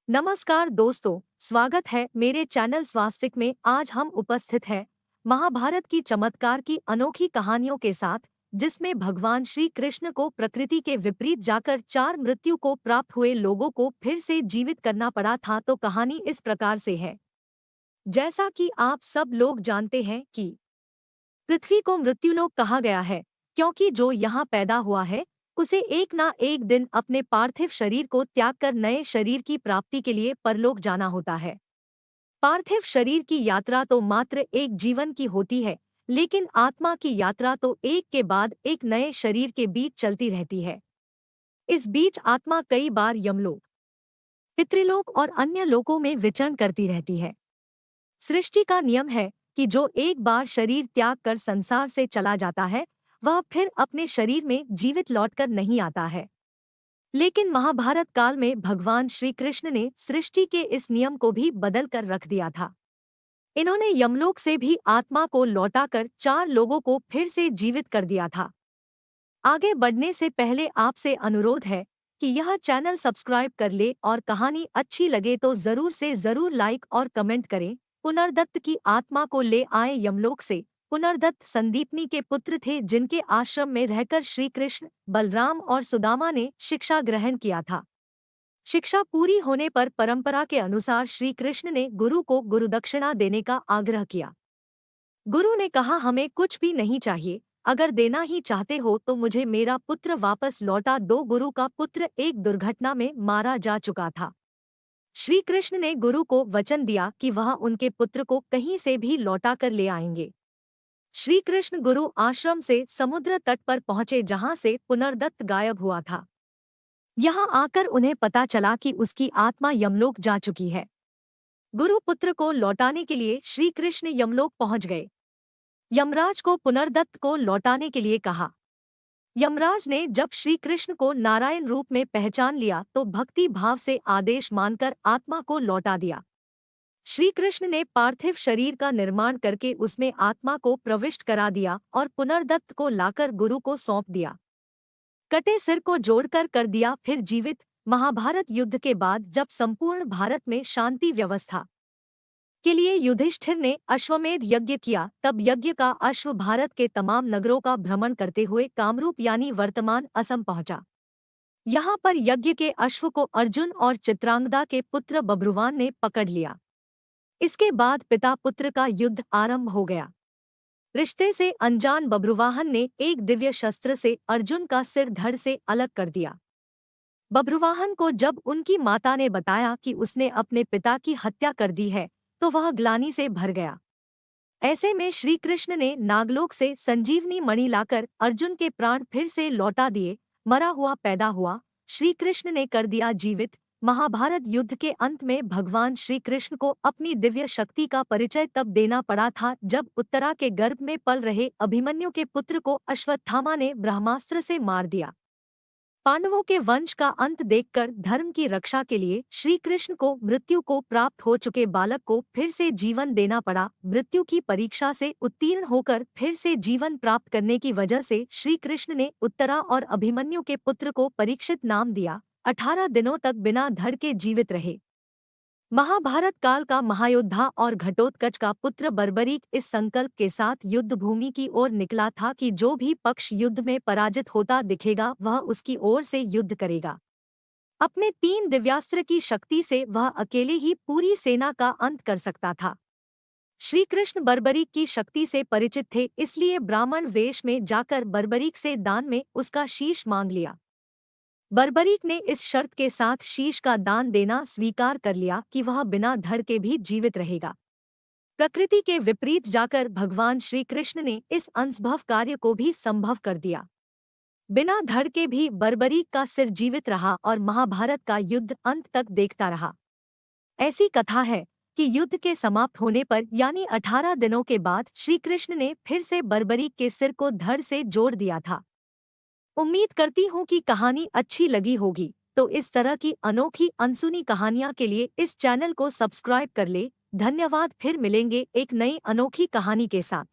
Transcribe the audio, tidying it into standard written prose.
नमस्कार दोस्तों, स्वागत है मेरे चैनल स्वास्तिक में। आज हम उपस्थित हैं महाभारत की चमत्कार की अनोखी कहानियों के साथ, जिसमें भगवान श्री कृष्ण को प्रकृति के विपरीत जाकर 4 मृत्यु को प्राप्त हुए लोगों को फिर से जीवित करना पड़ा था। तो कहानी इस प्रकार से है। जैसा कि आप सब लोग जानते हैं कि पृथ्वी को मृत्युलोक कहा गया है, क्योंकि जो यहाँ पैदा हुआ है उसे एक ना एक दिन अपने पार्थिव शरीर को त्याग कर नए शरीर की प्राप्ति के लिए परलोक जाना होता है। पार्थिव शरीर की यात्रा तो मात्र एक जीवन की होती है, लेकिन आत्मा की यात्रा तो एक के बाद एक नए शरीर के बीच चलती रहती है। इस बीच आत्मा कई बार यमलोक, पितृलोक और अन्य लोकों में विचरण करती रहती है। सृष्टि का नियम है कि जो एक बार शरीर त्याग कर संसार से चला जाता है, वह फिर अपने शरीर में जीवित लौटकर नहीं आता है। लेकिन महाभारत काल में भगवान श्री कृष्ण ने सृष्टि के इस नियम को भी बदल कर रख दिया था। इन्होंने यमलोक से भी आत्मा को लौटाकर 4 लोगों को फिर से जीवित कर दिया था। आगे बढ़ने से पहले आपसे अनुरोध है कि यह चैनल सब्सक्राइब कर ले और कहानी अच्छी लगे तो जरूर से जरूर लाइक और कमेंट करें। पुनर्दत्त की आत्मा को ले आए यमलोक से। पुनर्दत्त संदीपनी के पुत्र थे, जिनके आश्रम में रहकर श्री कृष्ण, बलराम और सुदामा ने शिक्षा ग्रहण किया था। शिक्षा पूरी होने पर परंपरा के अनुसार श्री कृष्ण ने गुरु को गुरुदक्षिणा देने का आग्रह किया। गुरु ने कहा, हमें कुछ भी नहीं चाहिए, अगर देना ही चाहते हो तो मुझे मेरा पुत्र वापस लौटा दो। गुरु का पुत्र एक दुर्घटना में मारा जा चुका था। श्री कृष्ण ने गुरु को वचन दिया कि वह उनके पुत्र को कहीं से भी लौटा कर ले आएंगे। श्री कृष्ण गुरु आश्रम से समुद्र तट पर पहुंचे, जहां से पुनर्दत्त गायब हुआ था। यहां आकर उन्हें पता चला कि उसकी आत्मा यमलोक जा चुकी है। गुरु पुत्र को लौटाने के लिए श्री कृष्ण यमलोक पहुंच गए। यमराज को पुनर्दत्त को लौटाने के लिए कहा। यमराज ने जब श्री कृष्ण को नारायण रूप में पहचान लिया तो भक्ति भाव से आदेश मानकर आत्मा को लौटा दिया। श्री कृष्ण ने पार्थिव शरीर का निर्माण करके उसमें आत्मा को प्रविष्ट करा दिया और पुनर्दत्त को लाकर गुरु को सौंप दिया। कटे सिर को जोड़कर कर दिया फिर जीवित। महाभारत युद्ध के बाद जब संपूर्ण भारत में शांति व्यवस्था के लिए युधिष्ठिर ने अश्वमेध यज्ञ किया, तब यज्ञ का अश्व भारत के तमाम नगरों का भ्रमण करते हुए कामरूप यानी वर्तमान असम पहुंचा। यहाँ पर यज्ञ के अश्व को अर्जुन और चित्रांगदा के पुत्र बब्रुवान ने पकड़ लिया। इसके बाद पिता पुत्र का युद्ध आरंभ हो गया। रिश्ते से अनजान बब्रुवाहन ने एक दिव्य शस्त्र से अर्जुन का सिर धड़ से अलग कर दिया। बब्रुवाहन को जब उनकी माता ने बताया कि उसने अपने पिता की हत्या कर दी है, तो वह ग्लानि से भर गया। ऐसे में श्री कृष्ण ने नागलोक से संजीवनी मणि लाकर अर्जुन के प्राण फिर से लौटा दिए। मरा हुआ पैदा हुआ, श्री कृष्ण ने कर दिया जीवित। महाभारत युद्ध के अंत में भगवान श्री कृष्ण को अपनी दिव्य शक्ति का परिचय तब देना पड़ा था, जब उत्तरा के गर्भ में पल रहे अभिमन्यु के पुत्र को अश्वत्थामा ने ब्रह्मास्त्र से मार दिया। पांडवों के वंश का अंत देखकर धर्म की रक्षा के लिए श्री कृष्ण को मृत्यु को प्राप्त हो चुके बालक को फिर से जीवन देना पड़ा। मृत्यु की परीक्षा से उत्तीर्ण होकर फिर से जीवन प्राप्त करने की वजह से श्री कृष्ण ने उत्तरा और अभिमन्यु के पुत्र को परीक्षित नाम दिया। 18 दिनों तक बिना धड़ के जीवित रहे। महाभारत काल का महायोद्धा और घटोत्कच का पुत्र बर्बरीक इस संकल्प के साथ युद्ध भूमि की ओर निकला था कि जो भी पक्ष युद्ध में पराजित होता दिखेगा वह उसकी ओर से युद्ध करेगा। अपने 3 दिव्यास्त्र की शक्ति से वह अकेले ही पूरी सेना का अंत कर सकता था। श्री कृष्ण बर्बरीक की शक्ति से परिचित थे, इसलिए ब्राह्मण वेश में जाकर बर्बरीक से दान में उसका शीश मांग लिया। बर्बरीक ने इस शर्त के साथ शीश का दान देना स्वीकार कर लिया कि वह बिना धड़ के भी जीवित रहेगा। प्रकृति के विपरीत जाकर भगवान श्री कृष्ण ने इस असंभव कार्य को भी संभव कर दिया। बिना धड़ के भी बर्बरीक का सिर जीवित रहा और महाभारत का युद्ध अंत तक देखता रहा। ऐसी कथा है कि युद्ध के समाप्त होने पर यानी 18 दिनों के बाद श्री कृष्ण ने फिर से बर्बरीक के सिर को धड़ से जोड़ दिया था। उम्मीद करती हूँ कि कहानी अच्छी लगी होगी, तो इस तरह की अनोखी अनसुनी कहानियाँ के लिए इस चैनल को सब्सक्राइब कर ले। धन्यवाद। फिर मिलेंगे एक नई अनोखी कहानी के साथ।